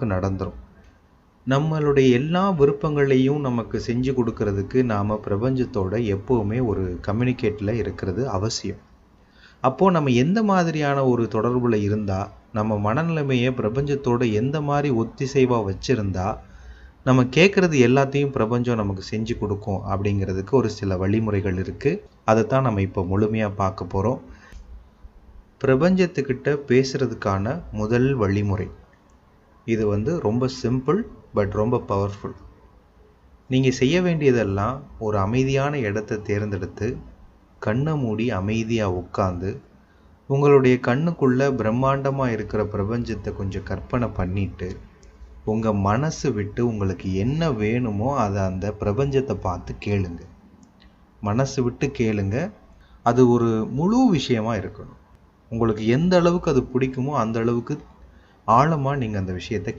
நமக்கு நடந்துரும். நம்மளுடைய எல்லா விருப்பங்களையும் நமக்கு செஞ்சு கொடுக்கறதுக்கு நாம் பிரபஞ்சத்தோட எப்போவுமே ஒரு கம்யூனிகேட்டில் இருக்கிறது அவசியம். அப்போது நம்ம எந்த மாதிரியான ஒரு தொடர்பில் இருந்தால், நம்ம மனநிலைமையை பிரபஞ்சத்தோட எந்த மாதிரி ஒத்திசைவாக வச்சுருந்தா நம்ம கேட்குறது எல்லாத்தையும் பிரபஞ்சம் நமக்கு செஞ்சு கொடுக்கும் அப்படிங்கிறதுக்கு ஒரு சில வழிமுறைகள் இருக்குது. அதைத்தான் நம்ம இப்போ முழுமையாக பார்க்க போகிறோம். பிரபஞ்சத்துக்கிட்ட பேசுகிறதுக்கான முதல் வழிமுறை இது ரொம்ப சிம்பிள் பட் ரொம்ப பவர்ஃபுல். நீங்கள் செய்ய வேண்டியதெல்லாம் ஒரு அமைதியான இடத்தை தேர்ந்தெடுத்து கண்ணை மூடி அமைதியாக உட்காந்து உங்களுடைய கண்ணுக்குள்ளே பிரம்மாண்டமாக இருக்கிற பிரபஞ்சத்தை கொஞ்சம் கற்பனை பண்ணிட்டு உங்கள் மனசு விட்டு உங்களுக்கு என்ன வேணுமோ அதை அந்த பிரபஞ்சத்தை பார்த்து கேளுங்க. மனசு விட்டு கேளுங்க. அது ஒரு முழு விஷயமாக இருக்கணும். உங்களுக்கு எந்த அளவுக்கு அது பிடிக்குமோ அந்த அளவுக்கு ஆழமாக நீங்கள் அந்த விஷயத்தை